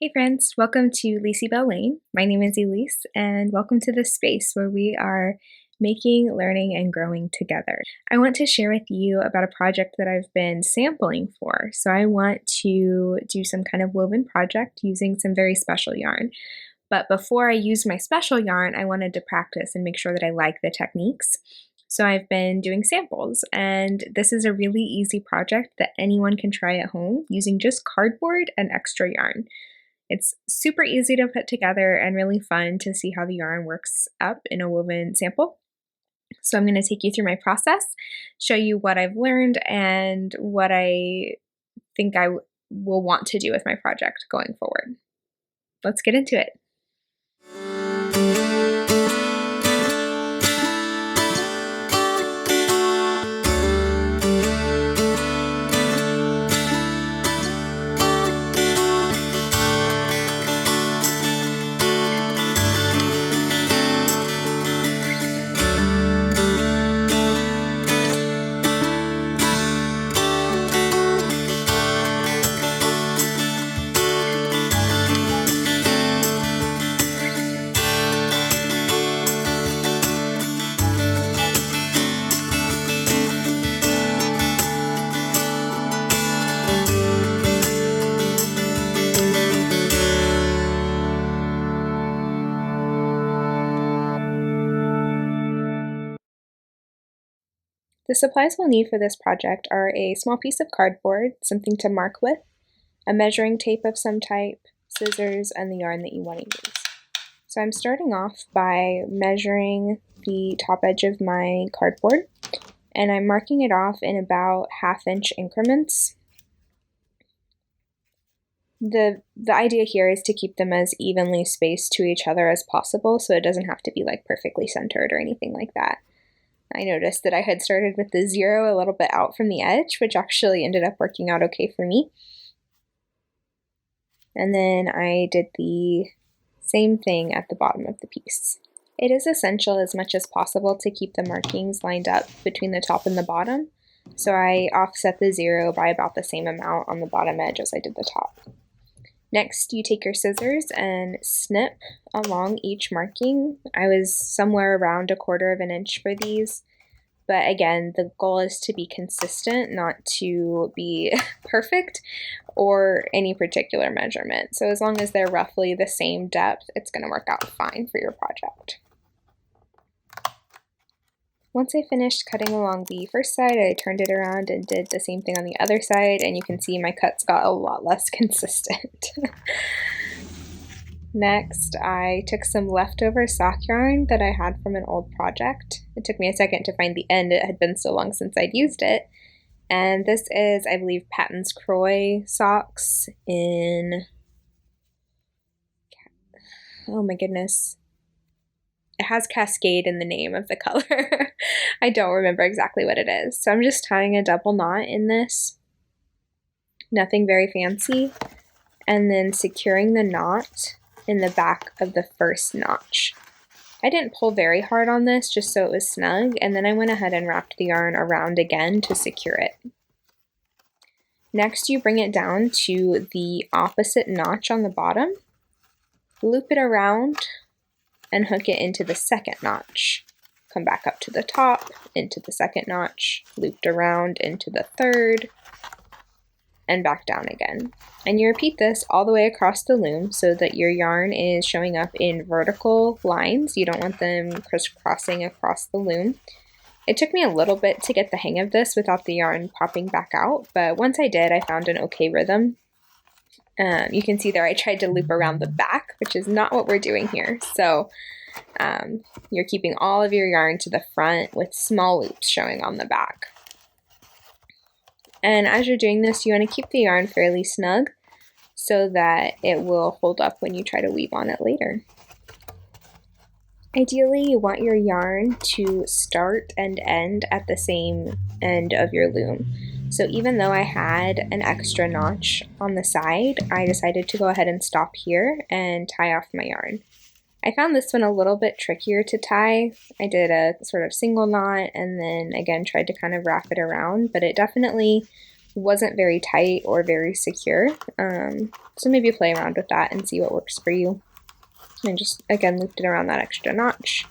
Hey friends, welcome to Liseybelle Laine. My name is Elise, and welcome to this space where we are making, learning, and growing together. I want to share with you about a project that I've been sampling for. So I want to do some kind of woven project using some very special yarn. But before I use my special yarn, I wanted to practice and make sure that I like the techniques. So I've been doing samples, and this is a really easy project that anyone can try at home using just cardboard and extra yarn. It's super easy to put together and really fun to see how the yarn works up in a woven sample. So I'm going to take you through my process, show you what I've learned and what I think I will want to do with my project going forward. Let's get into it. The supplies we'll need for this project are a small piece of cardboard, something to mark with, a measuring tape of some type, scissors, and the yarn that you want to use. So I'm starting off by measuring the top edge of my cardboard, and I'm marking it off in about 1/2 inch increments. The idea here is to keep them as evenly spaced to each other as possible, so it doesn't have to be like perfectly centered or anything like that. I noticed that I had started with the 0 a little bit out from the edge, which actually ended up working out okay for me. And then I did the same thing at the bottom of the piece. It is essential as much as possible to keep the markings lined up between the top and the bottom, so I offset the 0 by about the same amount on the bottom edge as I did the top. Next, you take your scissors and snip along each marking. I was somewhere around 1/4 inch for these, but again, the goal is to be consistent, not to be perfect or any particular measurement. So as long as they're roughly the same depth, it's going to work out fine for your project. Once I finished cutting along the first side, I turned it around and did the same thing on the other side, and you can see my cuts got a lot less consistent. Next, I took some leftover sock yarn that I had from an old project. It took me a second to find the end. It had been so long since I'd used it. And this is, I believe, Patton's Croy socks in, oh my goodness. It has Cascade in the name of the color. I don't remember exactly what it is. So I'm just tying a double knot in this. Nothing very fancy. And then securing the knot in the back of the first notch. I didn't pull very hard on this just so it was snug, and then I went ahead and wrapped the yarn around again to secure it. Next, you bring it down to the opposite notch on the bottom, loop it around, and hook it into the second notch. Come back up to the top, into the second notch, looped around into the third, and back down again. And you repeat this all the way across the loom so that your yarn is showing up in vertical lines. You don't want them crisscrossing across the loom. It took me a little bit to get the hang of this without the yarn popping back out, but once I did, I found an okay rhythm. You can see there I tried to loop around the back, which is not what we're doing here. So you're keeping all of your yarn to the front with small loops showing on the back. And as you're doing this, you want to keep the yarn fairly snug so that it will hold up when you try to weave on it later. Ideally, you want your yarn to start and end at the same end of your loom. So even though I had an extra notch on the side, I decided to go ahead and stop here and tie off my yarn. I found this one a little bit trickier to tie. I did a sort of single knot and then again tried to kind of wrap it around, but it definitely wasn't very tight or very secure. So maybe play around with that and see what works for you. And just, again, looped it around that extra notch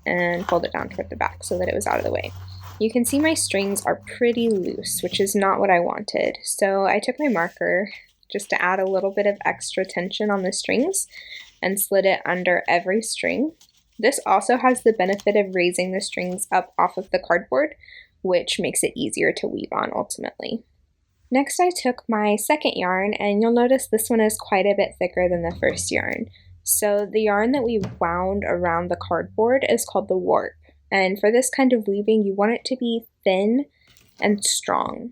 and pulled it down toward the back so that it was out of the way. You can see my strings are pretty loose, which is not what I wanted. So I took my marker just to add a little bit of extra tension on the strings and slid it under every string. This also has the benefit of raising the strings up off of the cardboard, which makes it easier to weave on ultimately. Next, I took my second yarn, and you'll notice this one is quite a bit thicker than the first yarn. So the yarn that we wound around the cardboard is called the warp. And for this kind of weaving, you want it to be thin and strong.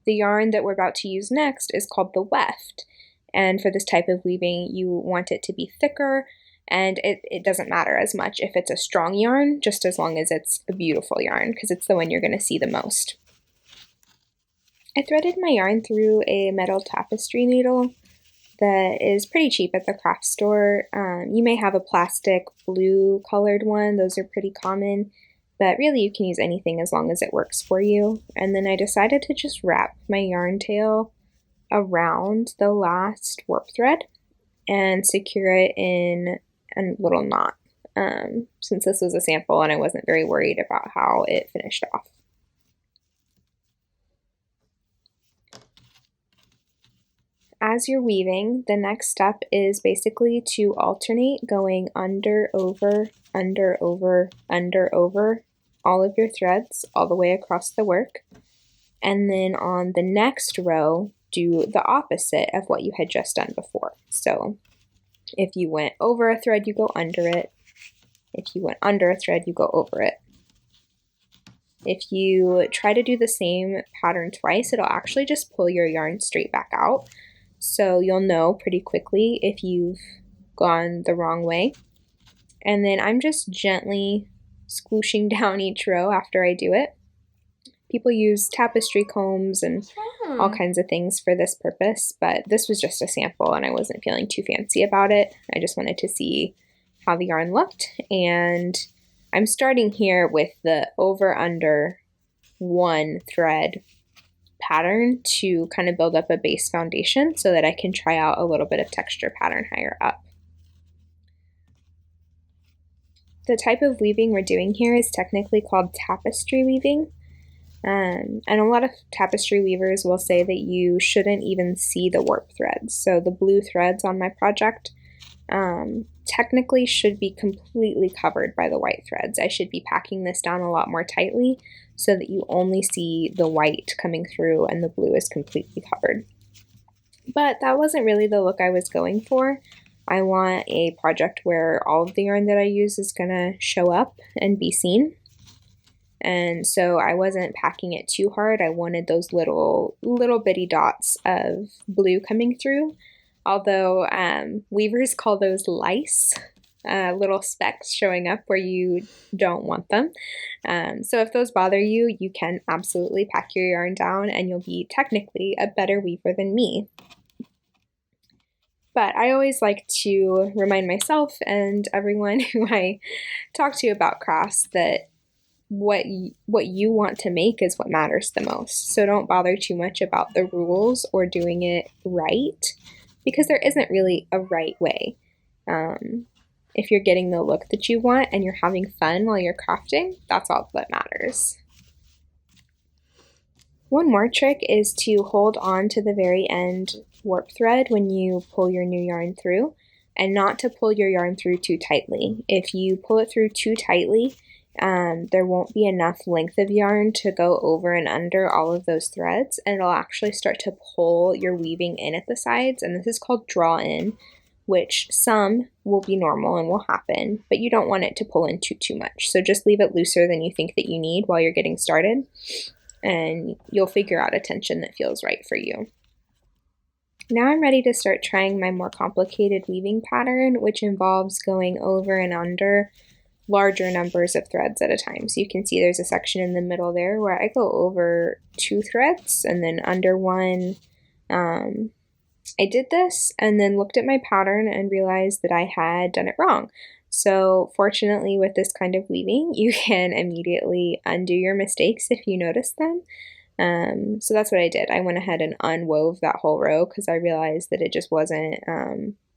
The yarn that we're about to use next is called the weft. And for this type of weaving, you want it to be thicker, and it doesn't matter as much if it's a strong yarn, just as long as it's a beautiful yarn, because it's the one you're going to see the most. I threaded my yarn through a metal tapestry needle that is pretty cheap at the craft store. You may have a plastic blue colored one, those are pretty common, but really you can use anything as long as it works for you. And then I decided to just wrap my yarn tail around the last warp thread and secure it in a little knot, since this was a sample and I wasn't very worried about how it finished off. As you're weaving, the next step is basically to alternate going under, over, under, over, under, over all of your threads all the way across the work. And then on the next row, do the opposite of what you had just done before. So if you went over a thread, you go under it. If you went under a thread, you go over it. If you try to do the same pattern twice, it'll actually just pull your yarn straight back out. So you'll know pretty quickly if you've gone the wrong way. And then I'm just gently squooshing down each row after I do it. People use tapestry combs and all kinds of things for this purpose, but this was just a sample and I wasn't feeling too fancy about it. I just wanted to see how the yarn looked, and I'm starting here with the over under one thread pattern to kind of build up a base foundation so that I can try out a little bit of texture pattern higher up. The type of weaving we're doing here is technically called tapestry weaving. And a lot of tapestry weavers will say that you shouldn't even see the warp threads. So the blue threads on my project technically should be completely covered by the white threads. I should be packing this down a lot more tightly so that you only see the white coming through and the blue is completely covered. But that wasn't really the look I was going for. I want a project where all of the yarn that I use is going to show up and be seen. And so I wasn't packing it too hard. I wanted those little bitty dots of blue coming through. Although weavers call those lice, little specks showing up where you don't want them. So if those bother you, you can absolutely pack your yarn down and you'll be technically a better weaver than me. But I always like to remind myself and everyone who I talk to about crafts that what you want to make is what matters the most. So don't bother too much about the rules or doing it right, because there isn't really a right way. If you're getting the look that you want and you're having fun while you're crafting, that's all that matters. One more trick is to hold on to the very end warp thread when you pull your new yarn through, and not to pull your yarn through too tightly. If you pull it through too tightly, there won't be enough length of yarn to go over and under all of those threads, and it'll actually start to pull your weaving in at the sides, and this is called draw in, which some will be normal and will happen, but you don't want it to pull in too much. So just leave it looser than you think that you need while you're getting started, and you'll figure out a tension that feels right for you. Now I'm ready to start trying my more complicated weaving pattern, which involves going over and under larger numbers of threads at a time. So you can see there's a section in the middle there where I go over 2 threads and then under one. I did this and then looked at my pattern and realized that I had done it wrong. So fortunately with this kind of weaving, you can immediately undo your mistakes if you notice them. So that's what I did. I went ahead and unwove that whole row because I realized that it just wasn't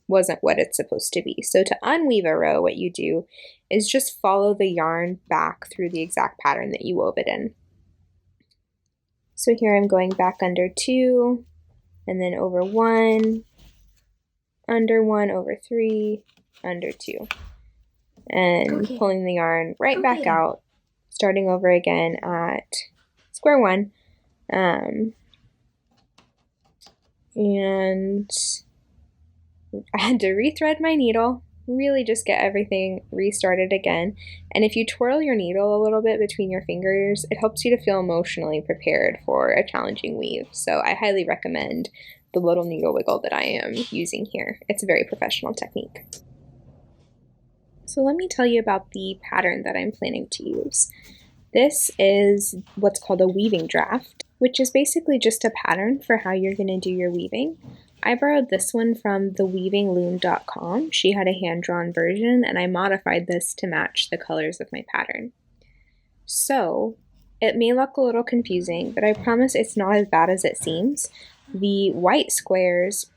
what it's supposed to be. So to unweave a row, what you do is just follow the yarn back through the exact pattern that you wove it in. So here I'm going back under 2, and then over 1, under 1, over 3, under 2. And pulling the yarn right back out, starting over again at square 1. And I had to rethread my needle, really just get everything restarted again. And if you twirl your needle a little bit between your fingers, it helps you to feel emotionally prepared for a challenging weave. So I highly recommend the little needle wiggle that I am using here. It's a very professional technique. So let me tell you about the pattern that I'm planning to use. This is what's called a weaving draft, which is basically just a pattern for how you're going to do your weaving. I borrowed this one from theweavingloom.com. She had a hand-drawn version, and I modified this to match the colors of my pattern. So, it may look a little confusing, but I promise it's not as bad as it seems. The white squares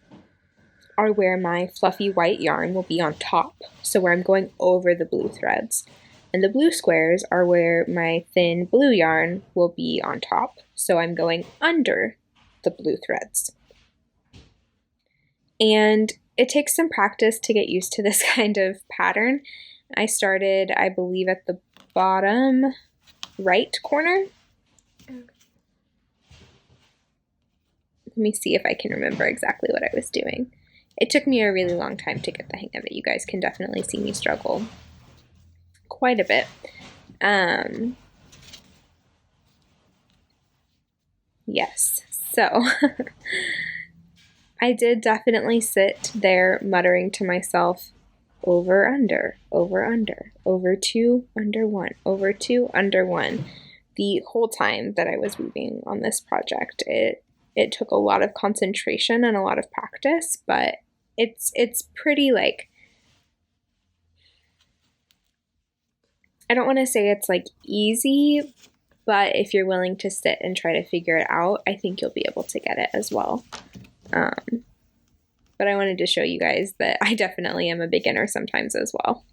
are where my fluffy white yarn will be on top, so where I'm going over the blue threads. And the blue squares are where my thin blue yarn will be on top, so I'm going under the blue threads. And it takes some practice to get used to this kind of pattern. I started, I believe, at the bottom right corner. Let me see if I can remember exactly what I was doing. It took me a really long time to get the hang of it. You guys can definitely see me struggle quite a bit. Yes, so I did definitely sit there muttering to myself, over, under, over 2, under 1, over 2, under 1, the whole time that I was weaving on this project. It took a lot of concentration and a lot of practice, but it's pretty, like, I don't want to say it's like easy, but if you're willing to sit and try to figure it out, I think you'll be able to get it as well. But I wanted to show you guys that I definitely am a beginner sometimes as well.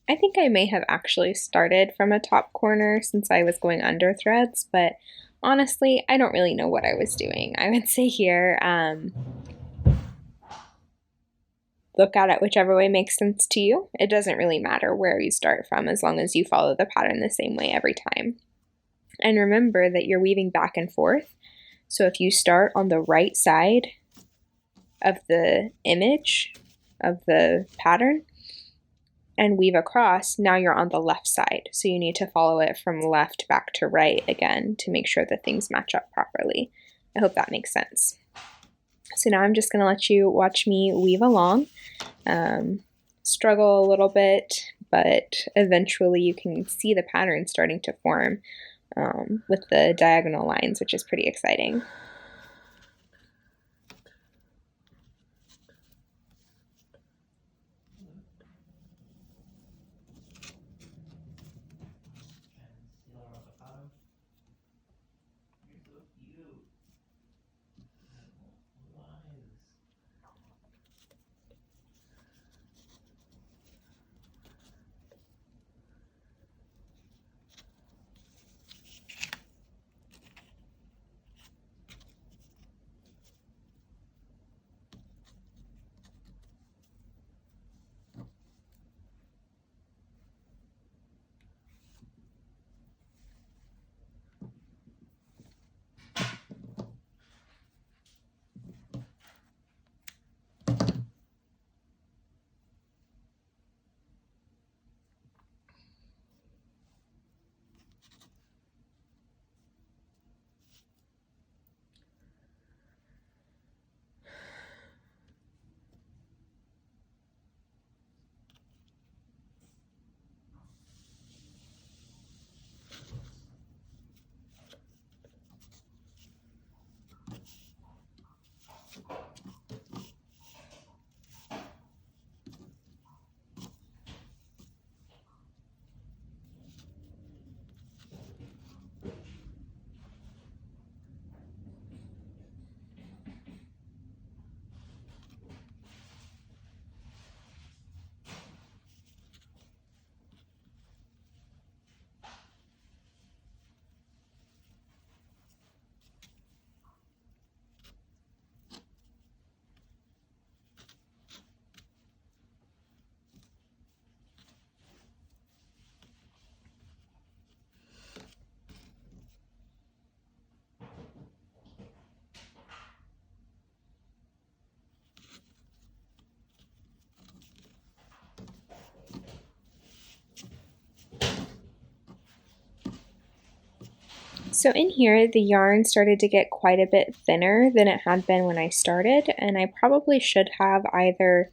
I think I may have actually started from a top corner since I was going under threads, but honestly, I don't really know what I was doing. I would say here, look at it whichever way makes sense to you. It doesn't really matter where you start from as long as you follow the pattern the same way every time. And remember that you're weaving back and forth. So if you start on the right side of the image of the pattern and weave across, now you're on the left side. So you need to follow it from left back to right again to make sure that things match up properly. I hope that makes sense. So now I'm just going to let you watch me weave along, struggle a little bit, but eventually you can see the pattern starting to form with the diagonal lines, which is pretty exciting. So in here, the yarn started to get quite a bit thinner than it had been when I started, and I probably should have either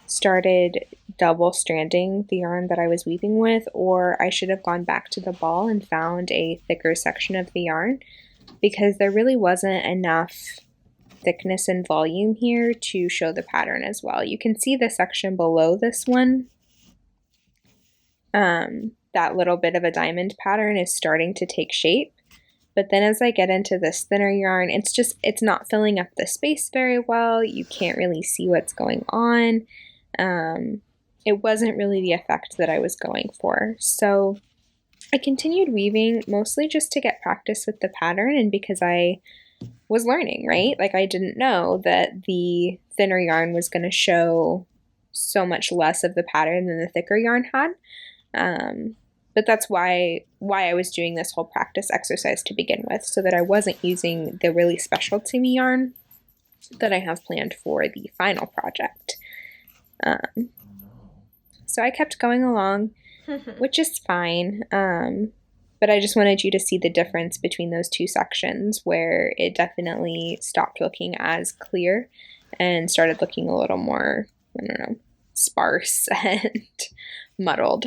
started double stranding the yarn that I was weaving with, or I should have gone back to the ball and found a thicker section of the yarn, because there really wasn't enough thickness and volume here to show the pattern as well. You can see the section below this one. That little bit of a diamond pattern is starting to take shape. But then as I get into this thinner yarn, it's not filling up the space very well. You can't really see what's going on. It wasn't really the effect that I was going for. So I continued weaving mostly just to get practice with the pattern and because I was learning, right? Like I didn't know that the thinner yarn was going to show so much less of the pattern than the thicker yarn had. But that's why I was doing this whole practice exercise to begin with, so that I wasn't using the really special to me yarn that I have planned for the final project. So I kept going along, which is fine, but I just wanted you to see the difference between those two sections where it definitely stopped looking as clear and started looking a little more, I don't know, sparse and muddled.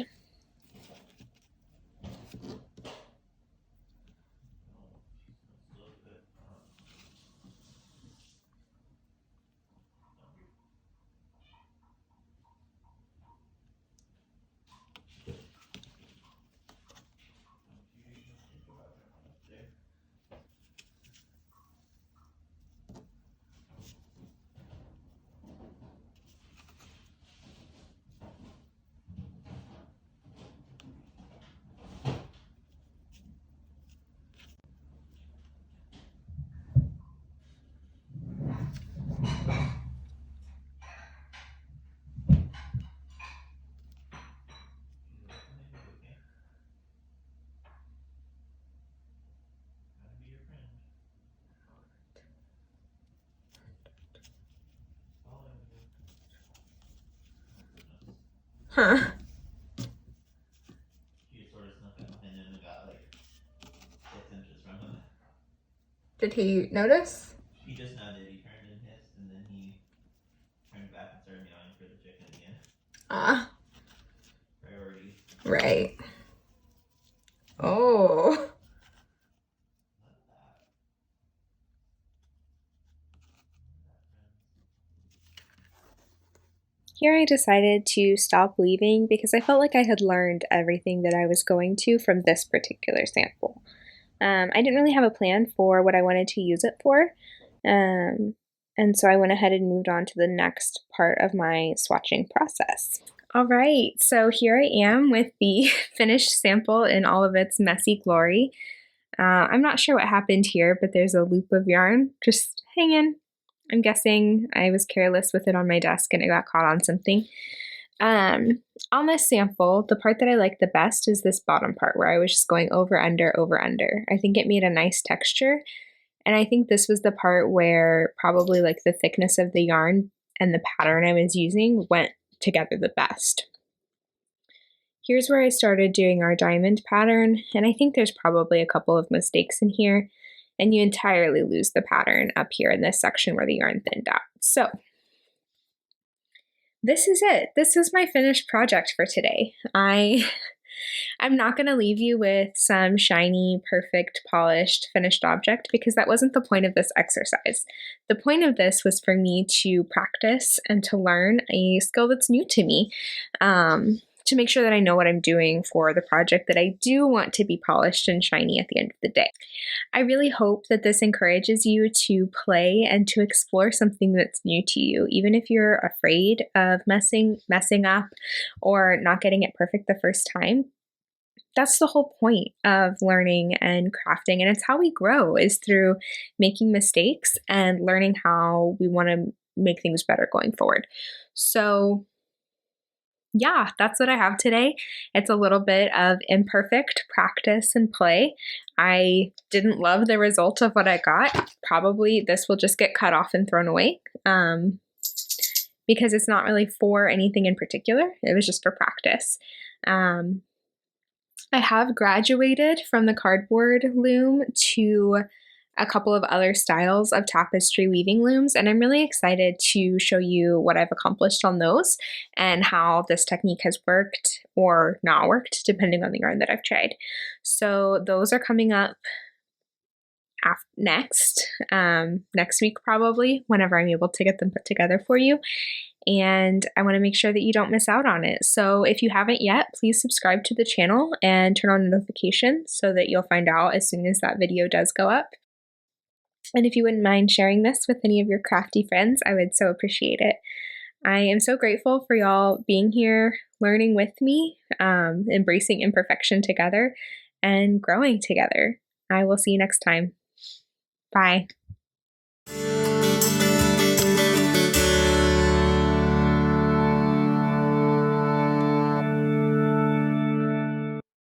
Huh. He sort of snuck up behind him and got like 6 inches from him. Did he notice? He just nodded, he turned and hissed, and then he turned back and started meowing for the chicken again. Ah. Priorities. Right. Oh. Here I decided to stop weaving because I felt like I had learned everything that I was going to from this particular sample. I didn't really have a plan for what I wanted to use it for, and so I went ahead and moved on to the next part of my swatching process. All right, so here I am with the finished sample in all of its messy glory. I'm not sure what happened here, but there's a loop of yarn just hanging. I'm guessing I was careless with it on my desk and it got caught on something. On this sample, the part that I like the best is this bottom part where I was just going over, under, over, under. I think it made a nice texture. And I think this was the part where probably like the thickness of the yarn and the pattern I was using went together the best. Here's where I started doing our diamond pattern, and I think there's probably a couple of mistakes in here, and you entirely lose the pattern up here in this section where the yarn thinned out. So this is it. This is my finished project for today. I'm not going to leave you with some shiny, perfect, polished, finished object because that wasn't the point of this exercise. The point of this was for me to practice and to learn a skill that's new to me, to make sure that I know what I'm doing for the project that I do want to be polished and shiny at the end of the day. I really hope that this encourages you to play and to explore something that's new to you, even if you're afraid of messing up or not getting it perfect the first time. That's the whole point of learning and crafting, and it's how we grow, is through making mistakes and learning how we want to make things better going forward. So yeah, that's what I have today. It's a little bit of imperfect practice and play. I didn't love the result of what I got. Probably this will just get cut off and thrown away because it's not really for anything in particular. It was just for practice. I have graduated from the cardboard loom to a couple of other styles of tapestry weaving looms, and I'm really excited to show you what I've accomplished on those and how this technique has worked or not worked, depending on the yarn that I've tried. So those are coming up next week, probably, whenever I'm able to get them put together for you. And I want to make sure that you don't miss out on it. So if you haven't yet, please subscribe to the channel and turn on notifications so that you'll find out as soon as that video does go up. And if you wouldn't mind sharing this with any of your crafty friends, I would so appreciate it. I am so grateful for y'all being here, learning with me, embracing imperfection together, and growing together. I will see you next time. Bye.